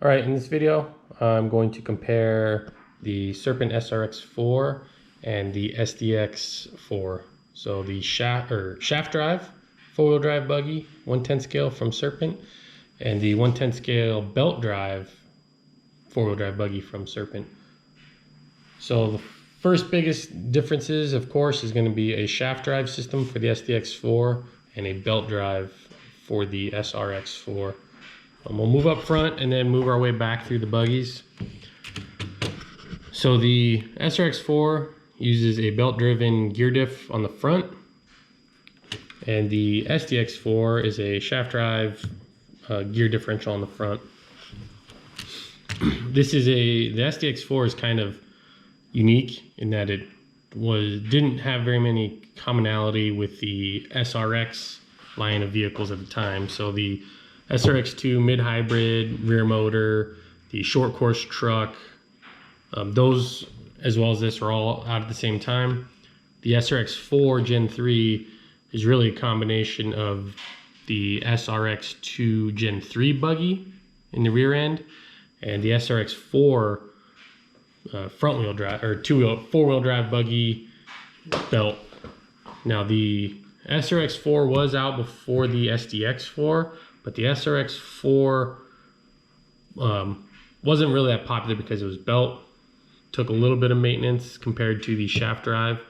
All right, in this video, I'm going to compare the Serpent SRX4 and the SDX4. So the shaft drive, four-wheel drive buggy, 1/10 scale from Serpent, and the 1/10 scale belt drive, four-wheel drive buggy from Serpent. So the first biggest differences, of course, is going to be a shaft drive system for the SDX4 and a belt drive for the SRX4. We'll move up front and then move our way back through the buggies. So the SRX4 uses a belt-driven gear diff on the front, and the SDX4 is a shaft drive gear differential on the front. The SDX4 is kind of unique in that it didn't have very many commonality with the SRX line of vehicles at the time. So the SRX2 mid-hybrid rear motor, the short course truck, those as well as this are all out at the same time. The SRX4 Gen 3 is really a combination of the SRX2 Gen 3 buggy in the rear end and the SRX4 front-wheel drive or four-wheel drive buggy belt. Now the SRX4 was out before the SDX4, but the SRX4 wasn't really that popular because it was belt. Took a little bit of maintenance compared to the shaft drive.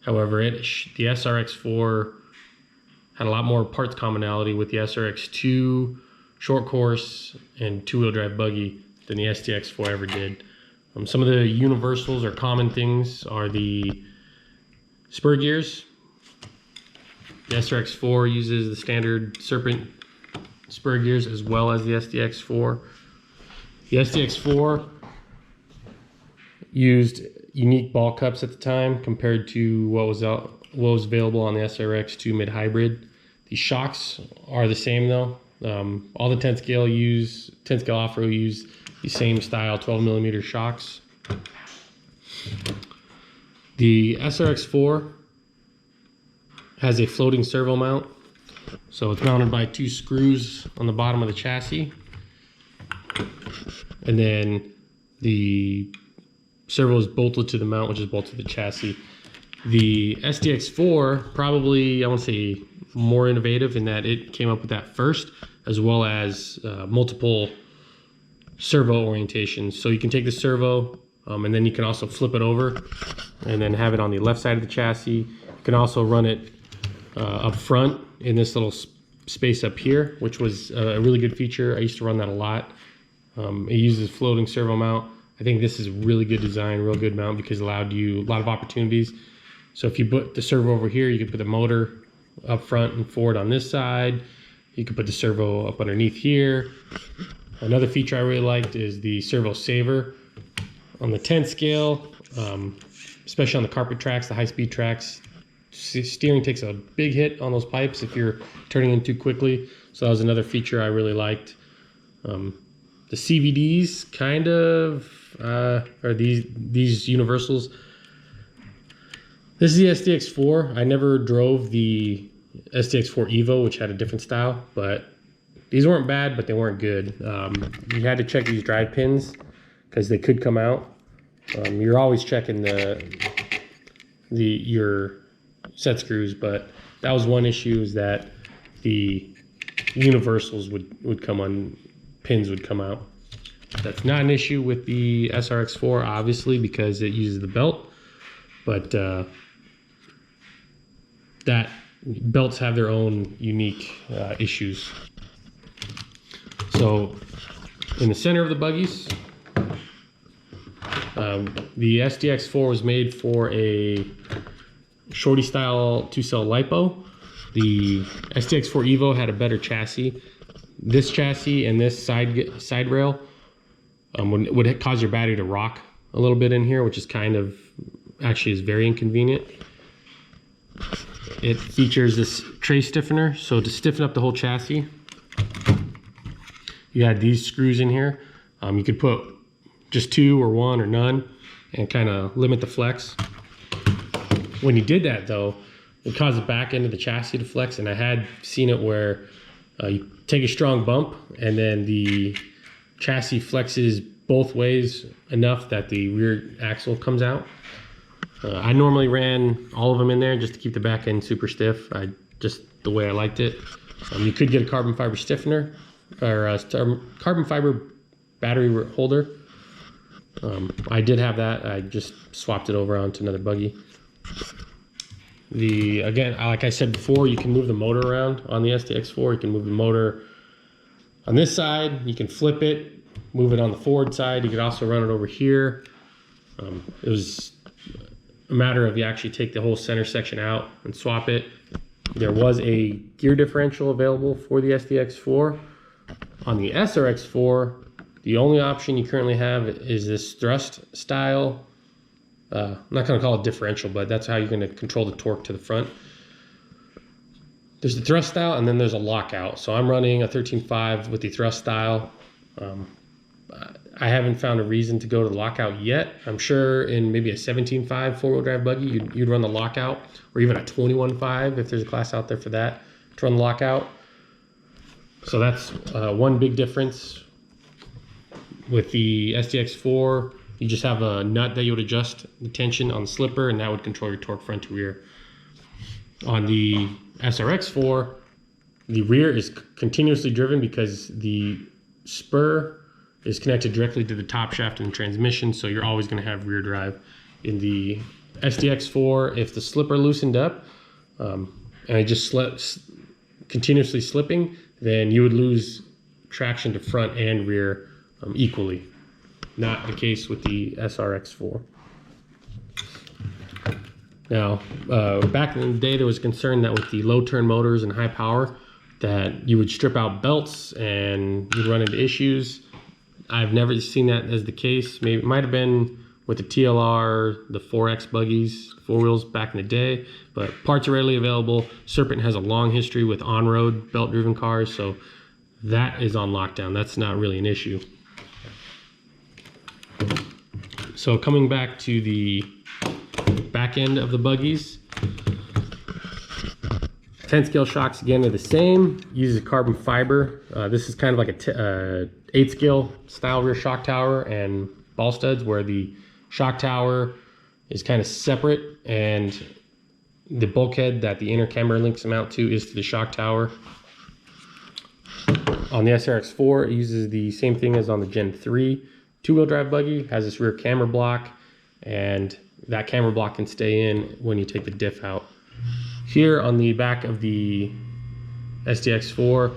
However, the SRX4 had a lot more parts commonality with the SRX2 short course and two-wheel drive buggy than the SDX4 ever did. Some of the universals or common things are the spur gears. The SRX4 uses the standard Serpent spur gears as well as the SDX4. The SDX4 used unique ball cups at the time compared to what was available on the SRX2 mid-hybrid. The shocks are the same though. All the 10 scale off-road use the same style 12mm shocks. The SRX4 has a floating servo mount. So it's mounted by two screws on the bottom of the chassis. And then the servo is bolted to the mount, which is bolted to the chassis. The SDX4 probably, I won't say more innovative in that it came up with that first, as well as multiple servo orientations. So you can take the servo and then you can also flip it over and then have it on the left side of the chassis. You can also run it up front in this little space up here, which was a really good feature. I used to run that a lot. It uses floating servo mount. I think this is a really good design, real good mount, because it allowed you a lot of opportunities. So if you put the servo over here, you could put the motor up front and forward on this side. You could put the servo up underneath here. Another feature I really liked is the servo saver. On the 10 scale, especially on the carpet tracks, the high-speed tracks, steering takes a big hit on those pipes if you're turning in too quickly. So that was another feature I really liked. The CVDs kind of are these universals. This is the SDX4. I never drove the SDX4 Evo, which had a different style, but these weren't bad, but they weren't good. You had to check these drive pins because they could come out. You're always checking your set screws, but that was one issue, is that the universals would come on, pins would come out. That's not an issue with the SRX4, obviously, because it uses the belt, but that belts have their own unique issues. So in the center of the buggies, the SDX4 was made for a shorty style 2-cell lipo. The SDX4 Evo had a better chassis. This chassis and this side rail would cause your battery to rock a little bit in here, which is actually is very inconvenient. It features this tray stiffener. So to stiffen up the whole chassis, you had these screws in here. You could put just 2 or 1 or none and kind of limit the flex. When you did that though, it caused the back end of the chassis to flex, and I had seen it where you take a strong bump and then the chassis flexes both ways enough that the rear axle comes out. I normally ran all of them in there just to keep the back end super stiff. Just the way I liked it. You could get a carbon fiber stiffener or a carbon fiber battery holder. I did have that. I just swapped it over onto another buggy. Again, like I said before, you can move the motor around on the SDX4. You can move the motor on this side. You can flip it, move it on the forward side. You could also run it over here. It was a matter of you actually take the whole center section out and swap it. There was a gear differential available for the SDX4. On the SRX4, the only option you currently have is this thrust style. I'm not going to call it differential, but that's how you're going to control the torque to the front. There's the thrust style, and then there's a lockout. So I'm running a 13.5 with the thrust style. I haven't found a reason to go to the lockout yet. I'm sure in maybe a 17.5 four-wheel drive buggy, you'd run the lockout, or even a 21.5 if there's a class out there for that, to run the lockout. So that's one big difference. With the SDX4, you just have a nut that you would adjust the tension on the slipper, and that would control your torque front to rear. On the SRX4, the rear is continuously driven because the spur is connected directly to the top shaft in the transmission, so you're always going to have rear drive. In the SDX4, if the slipper loosened up and it just continuously slipping, then you would lose traction to front and rear equally. Not the case with the SRX4. Now, back in the day, there was concern that with the low turn motors and high power, that you would strip out belts and you'd run into issues. I've never seen that as the case. Maybe it might have been with the TLR, the 4X buggies, four wheels back in the day, but parts are readily available. Serpent has a long history with on-road belt-driven cars, so that is on lockdown. That's not really an issue. So coming back to the back end of the buggies, 10 scale shocks again are the same. Uses carbon fiber. This is kind of like a 8 scale style rear shock tower and ball studs, where the shock tower is kind of separate and the bulkhead that the inner camber links mount to is to the shock tower. On the SRX4, it uses the same thing as on the Gen 3 two-wheel drive buggy. Has this rear camber block, and that camber block can stay in when you take the diff out. Here on the back of the SDX4,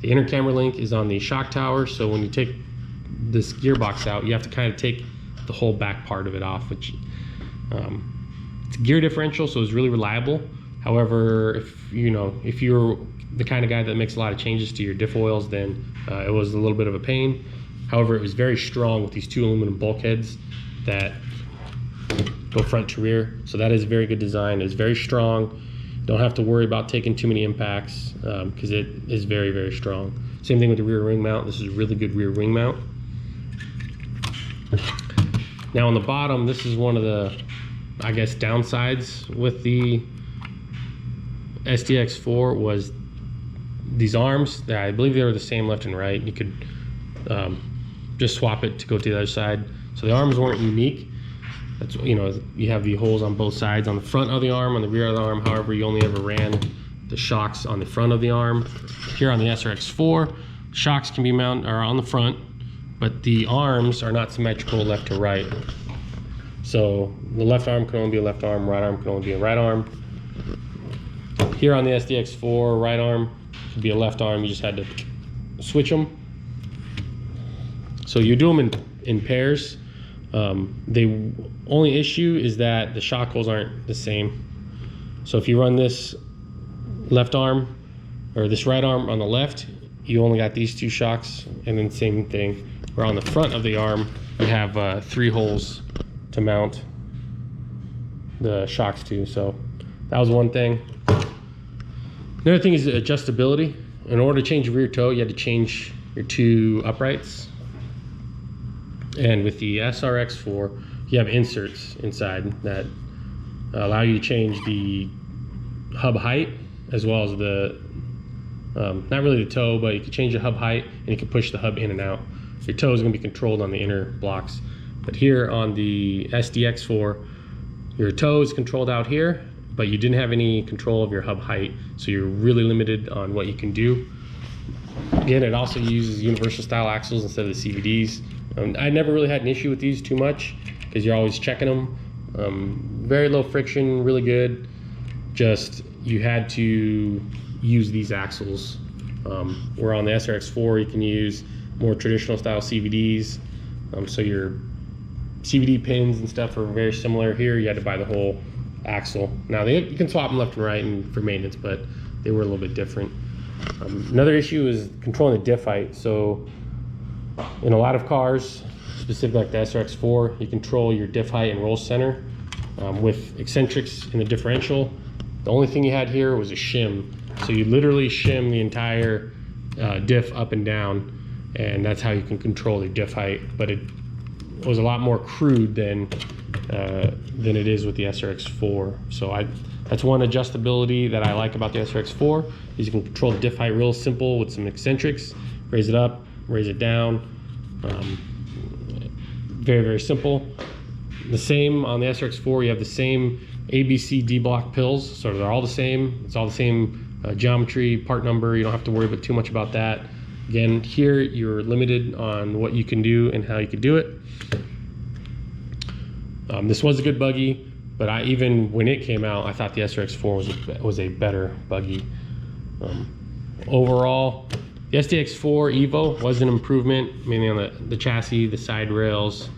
the inner camber link is on the shock tower, so when you take this gearbox out, you have to kind of take the whole back part of it off, which it's a gear differential, so it's really reliable. However, if you're the kind of guy that makes a lot of changes to your diff oils, then it was a little bit of a pain. However, it was very strong with these two aluminum bulkheads that go front to rear. So that is a very good design. It's very strong. Don't have to worry about taking too many impacts because it is very, very strong. Same thing with the rear ring mount. This is a really good rear ring mount. Now on the bottom, this is one of the, I guess, downsides with the SDX4 was these arms. I believe they were the same left and right. You could just swap it to go to the other side. So the arms weren't unique. That's, you have the holes on both sides, on the front of the arm, on the rear of the arm. However, you only ever ran the shocks on the front of the arm. Here on the SRX4, shocks can be mounted on the front, but the arms are not symmetrical left to right. So the left arm can only be a left arm, right arm can only be a right arm. Here on the SDX4, right arm could be a left arm. You just had to switch them. So you do them in pairs. The only issue is that the shock holes aren't the same. So if you run this left arm or this right arm on the left, you only got these two shocks, and then same thing. Where on the front of the arm, you have 3 holes to mount the shocks to. So that was one thing. Another thing is adjustability. In order to change your rear toe, you had to change your 2 uprights. And with the SRX4, you have inserts inside that allow you to change the hub height as well as the, not really the toe, but you can change the hub height and you can push the hub in and out. Your toe is going to be controlled on the inner blocks. But here on the SDX4, your toe is controlled out here, but you didn't have any control of your hub height, so you're really limited on what you can do. Again, it also uses universal style axles instead of the CVDs. I never really had an issue with these too much because you're always checking them. Very low friction, really good. Just you had to use these axles. Where on the SRX4 you can use more traditional style CVDs. So your CVD pins and stuff are very similar. Here you had to buy the whole axle. Now you can swap them left and right and for maintenance, but they were a little bit different. Another issue is controlling the diff height. So in a lot of cars, specifically like the SRX4, you control your diff height and roll center with eccentrics in the differential. The only thing you had here was a shim. So you literally shim the entire diff up and down, and that's how you can control the diff height. But it was a lot more crude than it is with the SRX4. So that's one adjustability that I like about the SRX4 is you can control the diff height real simple with some eccentrics. Raise it up, raise it down. Very, very simple. The same on the SRX4, you have the same ABC D block pills, so they're all the same. It's all the same geometry, part number. You don't have to worry too much about that. Again, here you're limited on what you can do and how you can do it. This was a good buggy, but even when it came out, I thought the SRX4 was a better buggy. Overall, the SDX4 Evo was an improvement, mainly on the chassis, the side rails,